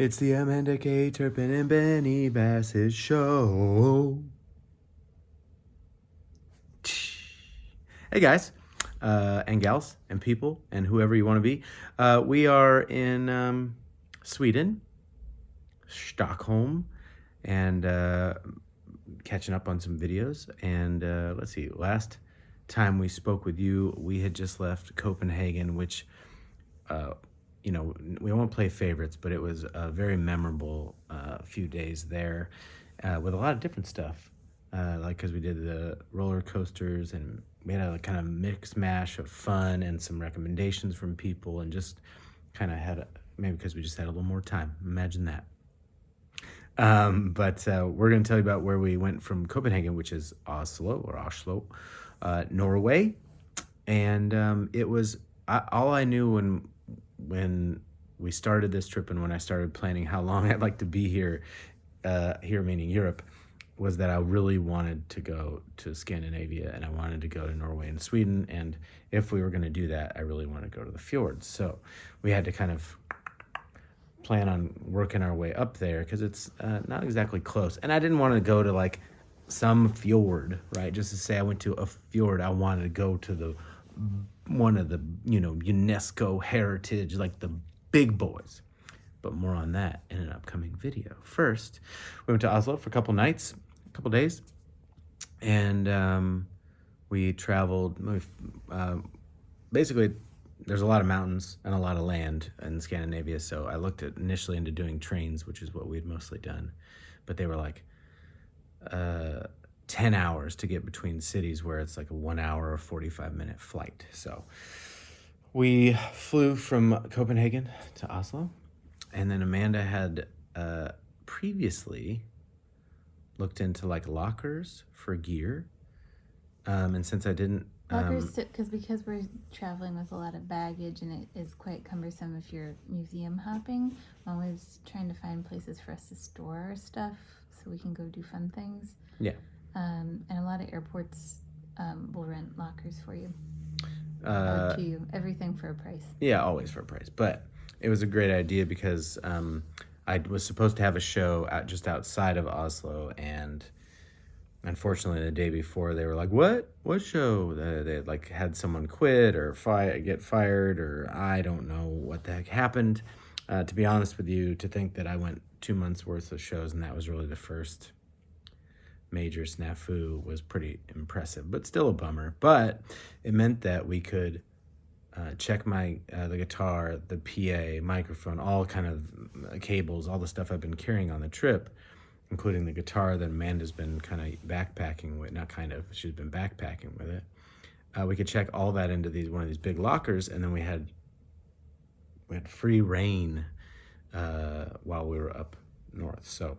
It's the Amanda K. Turpin and Benny Bassett show. Hey guys, and gals, and people, and whoever you want to be. We are in Sweden, Stockholm, and catching up on some videos. And let's see, last time we spoke with you, we had just left Copenhagen, which we won't play favorites, but it was a very memorable few days there with a lot of different stuff. Because we did the roller coasters and we had a kind of mix mash of fun and some recommendations from people, and just kind of maybe because we just had a little more time. Imagine that. But we're going to tell you about where we went from Copenhagen, which is Oslo, Norway. And it was all I knew when we started this trip and when I started planning how long I'd like to be here meaning Europe, was that I really wanted to go to Scandinavia and I wanted to go to Norway and Sweden. And if we were going to do that, I really wanted to go to the fjords. So we had to kind of plan on working our way up there because it's not exactly close. And I didn't want to go to like some fjord, right? Just to say I went to a fjord. I wanted to go to one of the, UNESCO heritage, like the big boys. But more on that in an upcoming video. First, we went to Oslo for a couple days, and we traveled. Basically, there's a lot of mountains and a lot of land in Scandinavia, so I looked initially into doing trains, which is what we'd mostly done, but they were like 10 hours to get between cities, where it's like a 1 hour or 45-minute flight. So we flew from Copenhagen to Oslo. And then Amanda had previously looked into like lockers for gear. And since I didn't... Lockers, because we're traveling with a lot of baggage and it is quite cumbersome if you're museum hopping. I'm always trying to find places for us to store our stuff so we can go do fun things. Yeah. And a lot of airports will rent lockers for you. To you. Everything for a price. Yeah, always for a price. But it was a great idea because I was supposed to have a show just outside of Oslo, and unfortunately the day before they were like, what show? They like had someone quit or get fired, or I don't know what the heck happened. To be honest with you, to think that I went 2 months worth of shows and that was really the first major snafu was pretty impressive, but still a bummer. But it meant that we could check the guitar, the PA, microphone, all kind of cables, all the stuff I've been carrying on the trip, including the guitar that Amanda's been kind of backpacking with. Not kind of, she's been backpacking with it. We could check all that into one of these big lockers, and then we had free reign while we were up north. So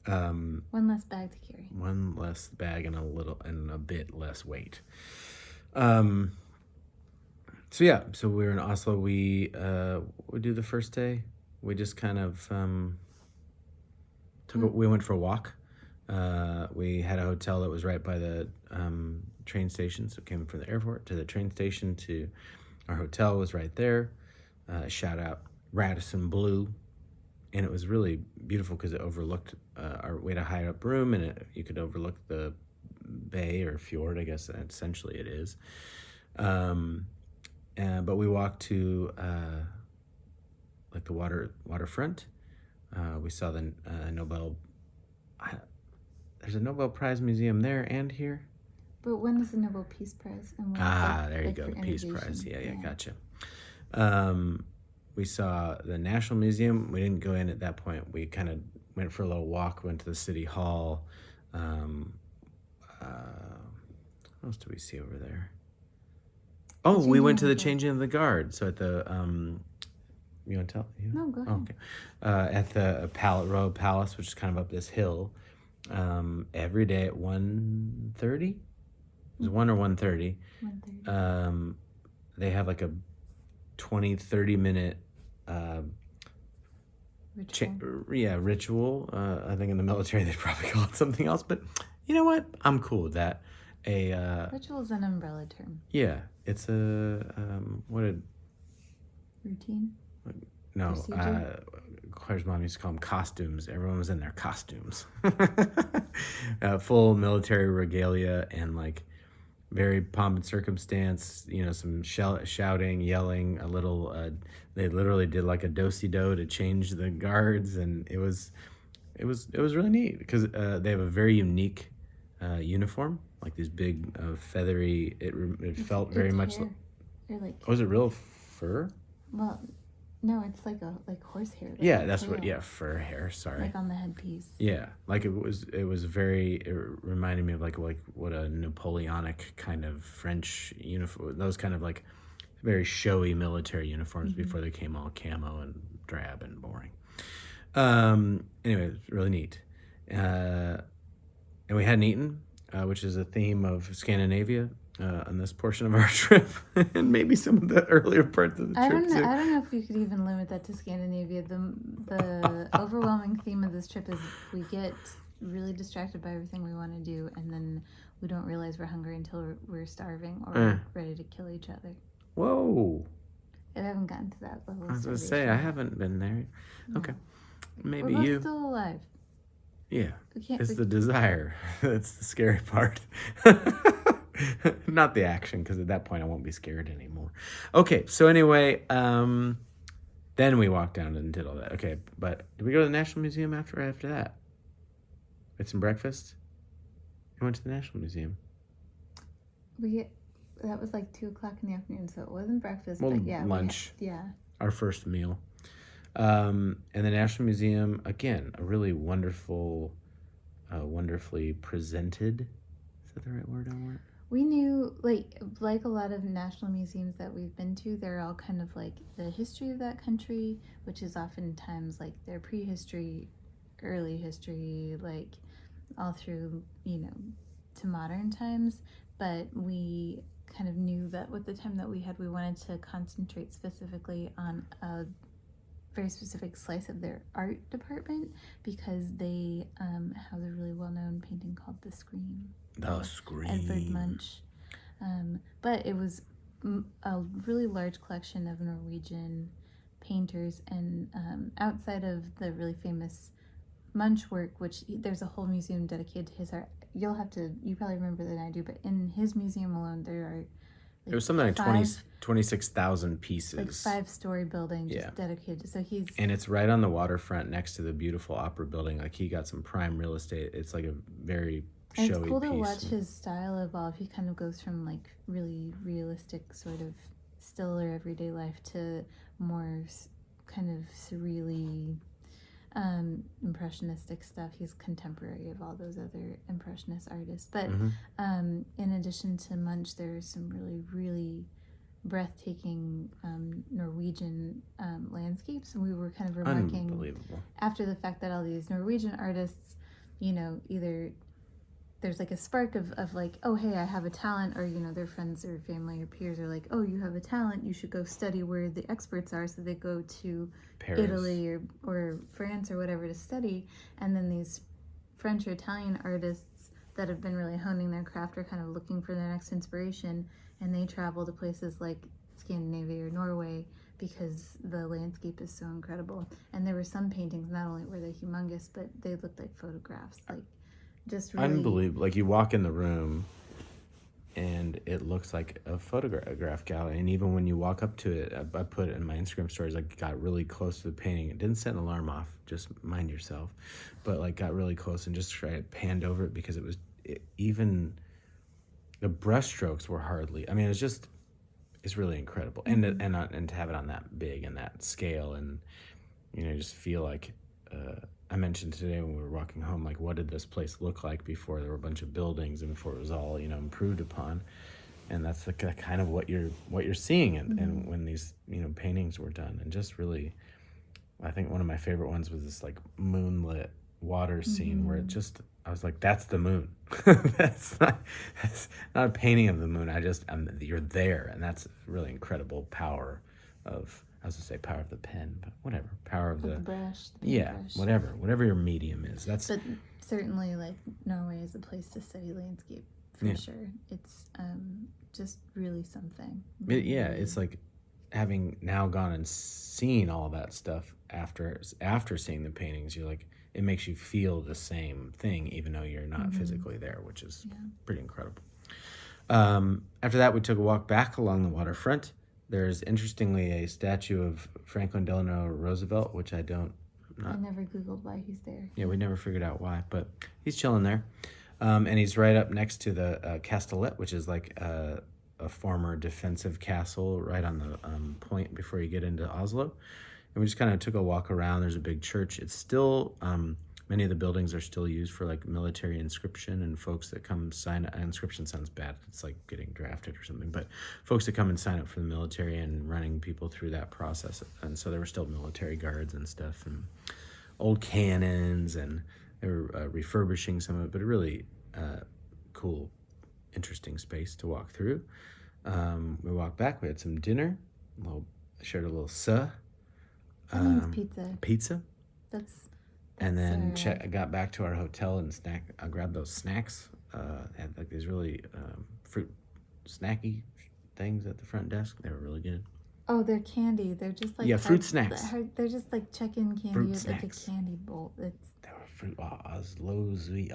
one less bag to carry. One less bag and a bit less weight. So we were in Oslo. We do the first day. We just kind of we went for a walk. We had a hotel that was right by the train station. So came from the airport to the train station to our hotel was right there. Shout out Radisson Blue. And it was really beautiful because it overlooked we had a high up room, and you could overlook the bay or fjord, I guess essentially it is. But we walked to like the waterfront. We saw the Nobel. There's a Nobel Prize museum there and here. But when is the Nobel Peace Prize? And There you go, the Peace Prize. Yeah, gotcha. We saw the National Museum. We didn't go in at that point. We kind of went for a little walk, went to the City Hall. What else do we see over there? Oh, we went to the changing of the guard. So at the, you want to tell? Yeah. No, go ahead. Okay. At the Royal Palace, which is kind of up this hill, every day at 1:30. It was 1 or 1:30. 1:30. They have like a 20-30 minute ritual. I think in the military they probably call it something else, but you know what? I'm cool with that. Ritual is an umbrella term. Yeah, it's a routine. No, Claire's mom used to call them costumes. Everyone was in their costumes. Full military regalia and like very pomp and circumstance, some shouting, yelling, a little, they literally did like a do-si-do to change the guards. And it was really neat because they have a very unique uniform, like these big feathery, it felt very much hair. Like, was it real fur? Well, no, it's like horsehair. Like Yeah, that's what. Yeah, fur hair. Sorry. Like on the headpiece. Yeah, like it was very. It reminded me of like what a Napoleonic kind of French uniform. Those kind of like very showy military uniforms before they came all camo and drab and boring. Anyway, it's really neat. And we hadn't eaten, which is a theme of Scandinavia. On this portion of our trip, and maybe some of the earlier parts of the trip. I don't know if you could even limit that to Scandinavia. The overwhelming theme of this trip is we get really distracted by everything we want to do, and then we don't realize we're hungry until we're starving or ready to kill each other. Whoa! I haven't gotten to that level. I was going to say I haven't been there. No. Okay, maybe we're still alive. Yeah, it's the desire. That's the scary part. Not the action, because at that point I won't be scared anymore. Okay, so anyway, then we walked down and did all that. Okay, but did we go to the National Museum after that? Had some breakfast? We went to the National Museum. That was like 2:00 in the afternoon, so it wasn't breakfast. Well, but yeah, lunch. Yeah. Our first meal. And the National Museum, again, a really wonderful, wonderfully presented. Is that the right word? We knew, like a lot of national museums that we've been to, they're all kind of like the history of that country, which is oftentimes like their prehistory, early history, like all through, to modern times. But we kind of knew that with the time that we had, we wanted to concentrate specifically on a very specific slice of their art department, because they have a really well-known painting called The Scream. The Scream. Edvard Munch. But it was a really large collection of Norwegian painters, and outside of the really famous Munch work, which there's a whole museum dedicated to his art. You probably remember than I do, but in his museum alone there are it was something like 26,000 pieces. Like 5-story building just dedicated. So and it's right on the waterfront next to the beautiful opera building. Like he got some prime real estate. It's like a very showy piece. It's cool to watch his style evolve. He kind of goes from like really realistic sort of still or everyday life to more kind of surreally impressionistic stuff. He's contemporary of all those other impressionist artists. But in addition to Munch, there are some really, really breathtaking Norwegian landscapes. And we were kind of remarking after the fact that all these Norwegian artists, either there's like a spark of like, oh, hey, I have a talent, or, their friends or family or peers are like, oh, you have a talent, you should go study where the experts are. So they go to Paris. Italy or France or whatever to study. And then these French or Italian artists that have been really honing their craft are kind of looking for their next inspiration. And they travel to places like Scandinavia or Norway because the landscape is so incredible. And there were some paintings, not only were they humongous, but they looked like photographs, like just really unbelievable. Like you walk in the room and it looks like a photograph gallery. And even when you walk up to it, I put it in my Instagram stories, like got really close to the painting. It didn't set an alarm off, just mind yourself. But like got really close and just panned over it because even the brushstrokes were hardly, I mean, it's really incredible. And to have it on that big and that scale, and, just feel like, I mentioned today when we were walking home, like, what did this place look like before there were a bunch of buildings and before it was all, improved upon? And that's the kind of what you're seeing and when these, paintings were done. And just really, I think one of my favorite ones was this like moonlit water scene where I was like, that's the moon. that's not a painting of the moon. You're there. And that's really incredible power of, I was going to say power of the pen, but whatever. Power of the brush. Brush. Whatever your medium is. But certainly, like, Norway is a place to study landscape for sure. It's just really something. It's like, having now gone and seen all that stuff after seeing the paintings, you're like, it makes you feel the same thing, even though you're not physically there, which is pretty incredible. After that, we took a walk back along the waterfront. There's interestingly a statue of Franklin Delano Roosevelt, which I never Googled why he's there. Yeah, we never figured out why, but he's chilling there. And he's right up next to the Castellet, which is like a former defensive castle right on the point before you get into Oslo. And we just kind of took a walk around. There's a big church. It's still, many of the buildings are still used for like military inscription, and folks that come sign up. Inscription sounds bad. It's like getting drafted or something. But folks that come and sign up for the military and running people through that process. And so there were still military guards and stuff and old cannons, and they were refurbishing some of it, but a really cool, interesting space to walk through. We walked back. We had some dinner. Shared a little That means pizza. Pizza. That's And then got back to our hotel and I grabbed those snacks. Had like these really fruit snacky things at the front desk. They were really good. Oh, they're candy. They're just like fruit snacks. They're just like check-in candy Fruit with snacks. like a candy bowl. They were fruit Oslosian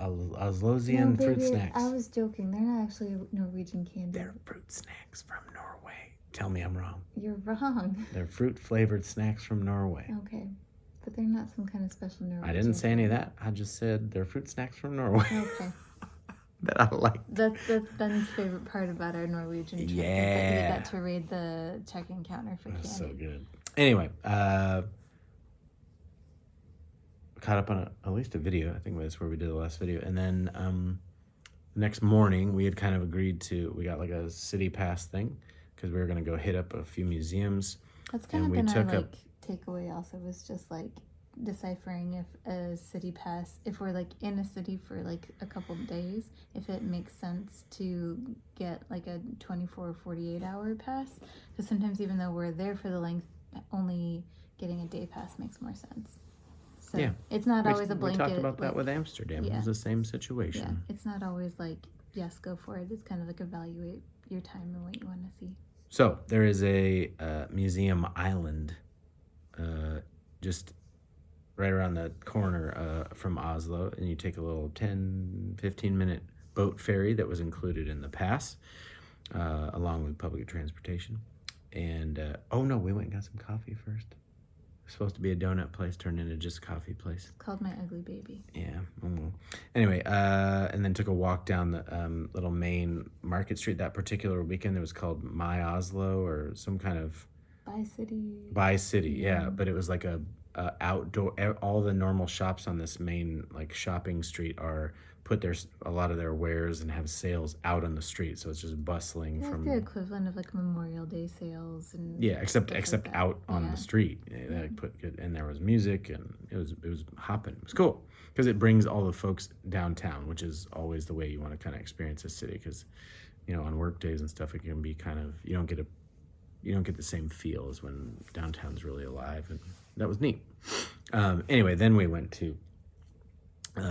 fruit snacks. I was joking. They're not actually Norwegian candy. They're fruit snacks from Norway. Tell me I'm wrong. You're wrong. They're fruit-flavored snacks from Norway. Okay. But they're not some kind of special Norwegian. I didn't say any of that. I just said they're fruit snacks from Norway. Okay. That I like. That's Ben's favorite part about our Norwegian trip. Yeah. That we got to raid the check-in counter for candy. So good. Anyway, caught up on at least a video. I think that's where we did the last video. And then the next morning, we had kind of agreed we got like a city pass thing because we were going to go hit up a few museums. That's kind of been our takeaway also, was just like deciphering if a city pass, if we're like in a city for like a couple of days, if it makes sense to get like a 24 or 48 hour pass, because sometimes even though we're there for the length, only getting a day pass makes more sense. So yeah, it's not always a blanket. We talked about that with Amsterdam. Yeah. It was the same situation. Yeah, it's not always like, yes, go for it. It's kind of like evaluate your time and what you want to see. So there is a museum island just right around the corner from Oslo, and you take a little 10-15 minute boat ferry that was included in the pass, along with public transportation. And we went and got some coffee first. It was supposed to be a donut place, turned into just a coffee place. It's called My Ugly Baby. Yeah. Anyway, and then took a walk down the little main market street. That particular weekend, it was called My Oslo, or some kind of By City, yeah. But it was like a outdoor. All the normal shops on this main like shopping street put a lot of their wares and have sales out on the street, so it's just bustling from the equivalent of like Memorial Day sales and except out on the street. They like put good, and there was music, and it was hopping. It was cool because it brings all the folks downtown, which is always the way you want to kind of experience a city, because on work days and stuff it can be kind of you don't get the same feel as when downtown's really alive, and that was neat. Anyway, then we went to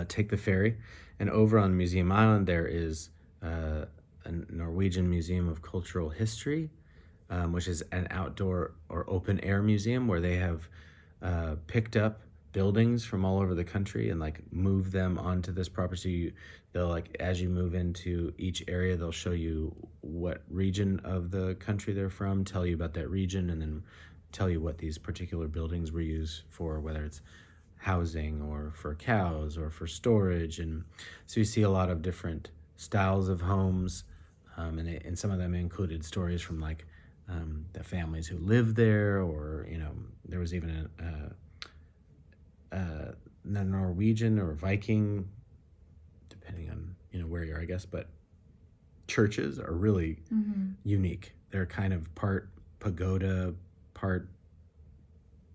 take the ferry, and over on Museum Island there is a Norwegian Museum of Cultural History, which is an outdoor or open air museum where they have picked up buildings from all over the country and like move them onto this property. They'll like, as you move into each area, they'll show you what region of the country they're from, tell you about that region, and then tell you what these particular buildings were used for, whether it's housing or for cows or for storage. And so you see a lot of different styles of homes, and some of them included stories from like the families who lived there, or there was even a Norwegian or Viking, depending on where you are, I guess, but churches are really unique. They're kind of part pagoda, part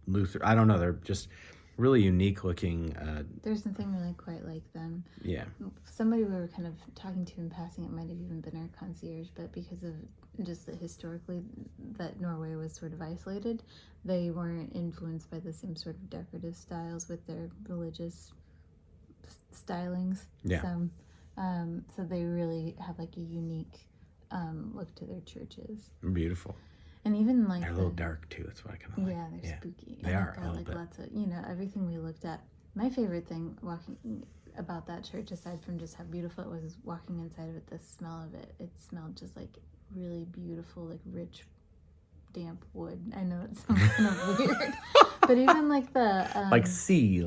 Luther. I don't know. They're just really unique looking. There's nothing really quite like them. Yeah. Somebody we were kind of talking to in passing, it might have even been our concierge, but because of just that historically that Norway was sort of isolated, they weren't influenced by the same sort of decorative styles with their religious stylings. Yeah. So they really have like a unique look to their churches. Beautiful. And even like They're a little dark too. That's what I kind of like. Yeah, they're spooky. They And are they've a got, little bit. lots of, everything we looked at. My favorite thing walking about that church, aside from just how beautiful it was walking inside of it, the smell of it. It smelled just like really beautiful, like rich, damp wood. I know it sounds kind of weird, but even like the Like sea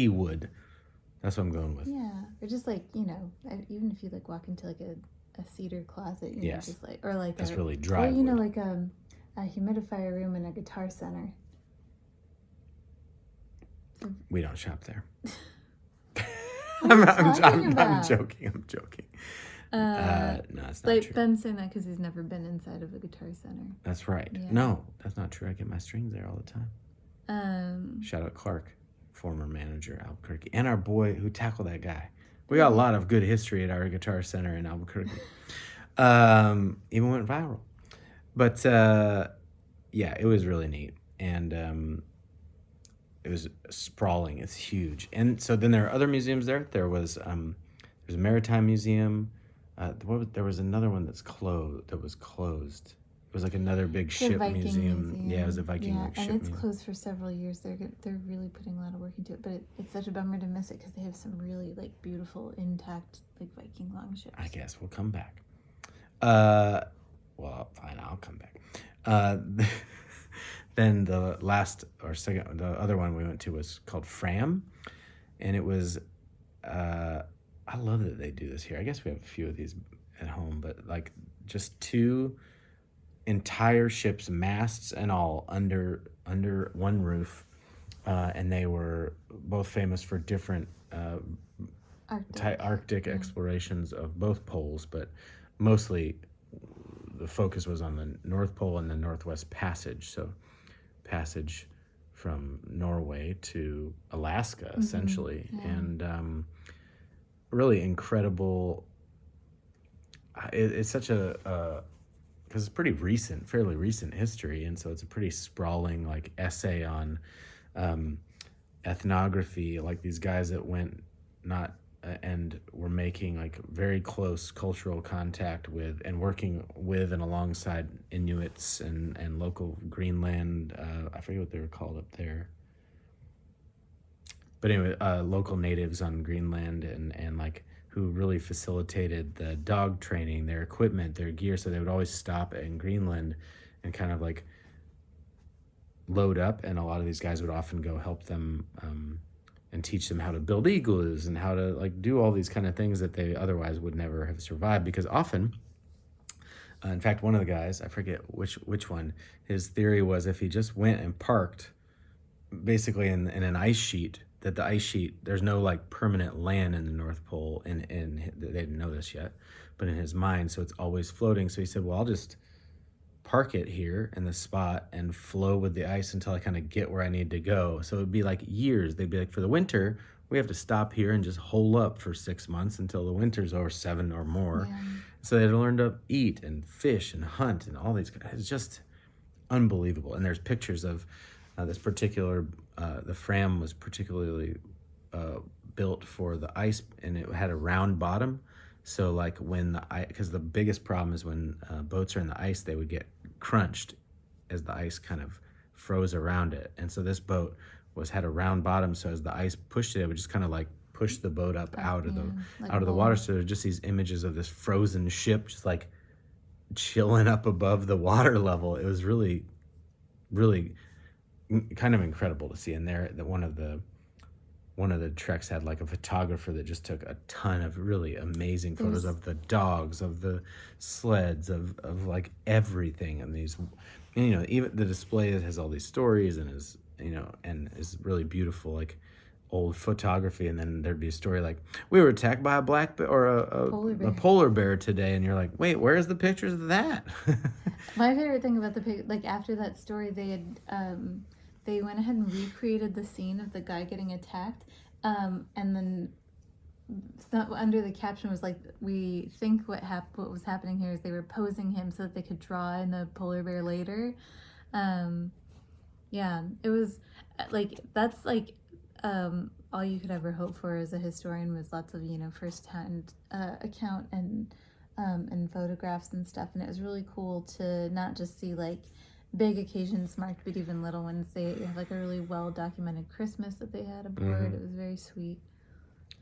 wood. That's what I'm going with. yeah, or just like even if you like walk into like a cedar closet, Yes. just like or like That's a, really dry or wood. like a humidifier room in a guitar center. We don't shop there. What are you I'm talking about? joking. No, it's not Like true. Ben's saying that because he's never been inside of a guitar center. That's right. Yeah. No, that's not true. I get my strings there all the time. Shout out Clark, former manager Albuquerque, and our boy who tackled that guy. We got a lot of good history at our guitar center in Albuquerque. Even went viral. But yeah, it was really neat, and it was sprawling. It's huge. And so then there are other museums there. There's a maritime museum. There was another one that was closed. It was like another big ship museum. Yeah, it was a Viking ship and it's museum. closed for several years. They're really putting a lot of work into it, but it's such a bummer to miss it because they have some really like beautiful intact like Viking longships. I guess we'll come back. Well, fine, I'll come back. Then the other one we went to was called FRAM, and it was. I love that they do this here. I guess we have a few of these at home, but like just two entire ships, masts and all, under one roof, and they were both famous for different Arctic explorations of both poles, but mostly the focus was on the North Pole and the Northwest Passage. So passage from Norway to Alaska, essentially, and really incredible. It's such a because it's pretty recent, fairly recent history, and so it's a pretty sprawling like essay on ethnography, like these guys that went and were making like very close cultural contact with and working with and alongside Inuits and local Greenland. I forget what they were called up there. But anyway, local natives on Greenland and like who really facilitated the dog training, their equipment, their gear. So they would always stop in Greenland and kind of like load up. And a lot of these guys would often go help them and teach them how to build igloos and how to like do all these kind of things that they otherwise would never have survived. Because often, in fact, one of the guys, I forget which one, his theory was if he just went and parked basically in an ice sheet, that the ice sheet, there's no like permanent land in the North Pole, and they didn't know this yet, but in his mind, so it's always floating. So he said, well, I'll just park it here in the spot and flow with the ice until I kind of get where I need to go. So it'd be like years. They'd be like, for the winter, we have to stop here and just hole up for 6 months until the winter's over, 7 or more. Yeah. So they'd learn to eat and fish and hunt and all these. It's just unbelievable. And there's pictures of this particular, the Fram was particularly built for the ice, and it had a round bottom. So like because the biggest problem is when boats are in the ice, they would get crunched as the ice kind of froze around it. And so this boat had a round bottom, so as the ice pushed it, it would just kind of like push the boat up out of the water. So there's just these images of this frozen ship just like chilling up above the water level. It was really, really kind of incredible to see. And there, that one of the treks had like a photographer that just took a ton of really amazing photos of the dogs, of the sleds, of like everything. And these, even the display has all these stories and is really beautiful, like old photography. And then there'd be a story like, we were attacked by a black bear or a polar bear today. And you're like, wait, where's the pictures of that? My favorite thing about like after that story, they had, they went ahead and recreated the scene of the guy getting attacked. And then under the caption was like, we think what was happening here is they were posing him so that they could draw in the polar bear later. Yeah, it was like, that's like all you could ever hope for as a historian was lots of, firsthand account and and photographs and stuff. And it was really cool to not just see like big occasions marked, but even little ones. They have like a really well documented Christmas that they had aboard. It was very sweet.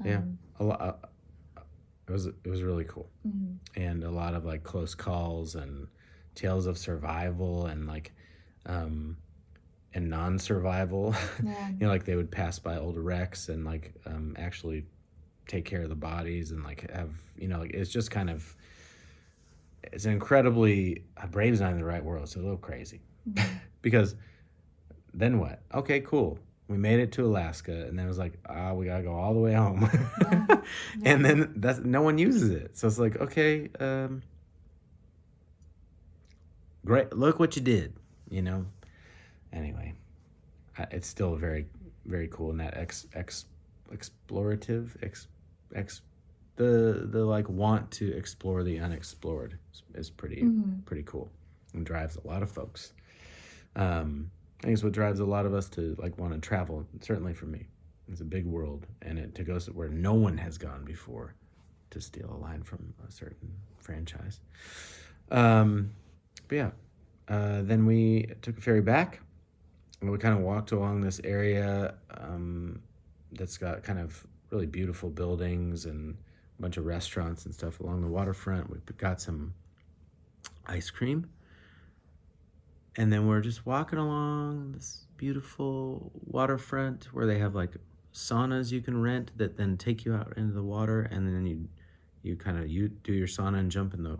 Yeah, a lot. It was really cool, and a lot of like close calls and tales of survival and like and non-survival. Yeah. Like they would pass by old wrecks and like actually take care of the bodies and like have like it's just kind of it's an incredibly brave's not in the right word. It's a little crazy because then what? Okay, cool. We made it to Alaska, and then it was like, we gotta go all the way home. Yeah. And then no one uses it. So it's like, okay, great. Look what you did, Anyway, it's still very, very cool. And that explorative, the like want to explore the unexplored is pretty cool, and drives a lot of folks. I think it's what drives a lot of us to like want to travel. Certainly for me, it's a big world, and to go where no one has gone before, to steal a line from a certain franchise. But yeah, then we took a ferry back, and we kind of walked along this area that's got kind of really beautiful buildings and a bunch of restaurants and stuff along the waterfront. We got some ice cream. And then we're just walking along this beautiful waterfront where they have like saunas you can rent that then take you out into the water, and then you do your sauna and jump in the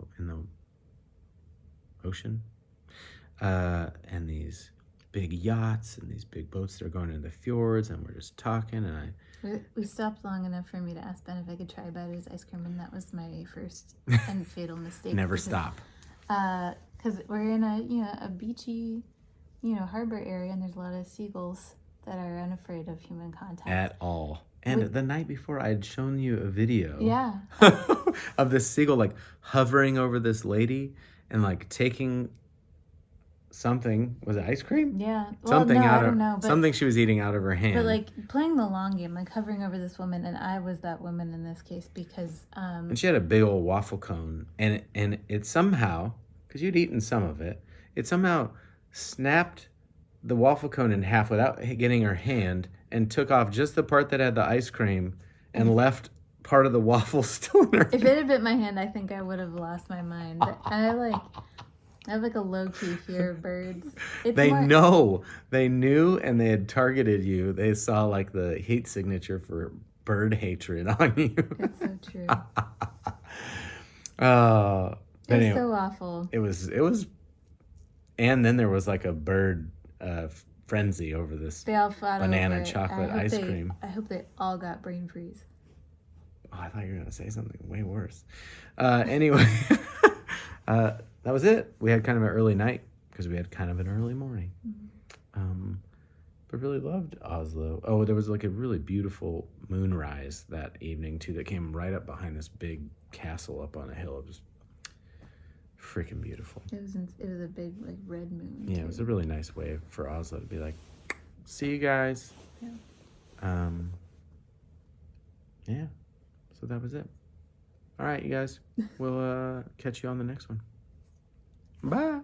ocean. And these big yachts and these big boats that are going into the fjords, and we're just talking, and we stopped long enough for me to ask Ben if I could try Betty's ice cream, and that was my first and fatal mistake. Never stop. Because we're in a beachy, harbor area, and there's a lot of seagulls that are unafraid of human contact. At all. And the night before, I had shown you a video. Yeah. Of this seagull like hovering over this lady and like taking something. Was it ice cream? Yeah. Something I don't know. But, something she was eating out of her hand. But like playing the long game, like hovering over this woman, and I was that woman in this case because. And she had a big old waffle cone, and it somehow, because you'd eaten some of it, it somehow snapped the waffle cone in half without getting her hand, and took off just the part that had the ice cream, and left part of the waffle still in her. If it had bit my hand, I think I would have lost my mind. I have like a low-key fear of birds. They knew, and they had targeted you. They saw like the heat signature for bird hatred on you. That's so true. It was anyway, so awful. It was, and then there was like a bird frenzy over this banana chocolate ice cream. I hope they all got brain freeze. Oh, I thought you were gonna say something way worse. Anyway, that was it. We had kind of an early night because we had kind of an early morning. But really loved Oslo. Oh, there was like a really beautiful moonrise that evening too that came right up behind this big castle up on a hill. It was freaking beautiful. It was a big like red moon. Yeah, too. It was a really nice way for Oslo to be like, see you guys. Yeah. Yeah. So that was it. All right, you guys. We'll catch you on the next one. Bye.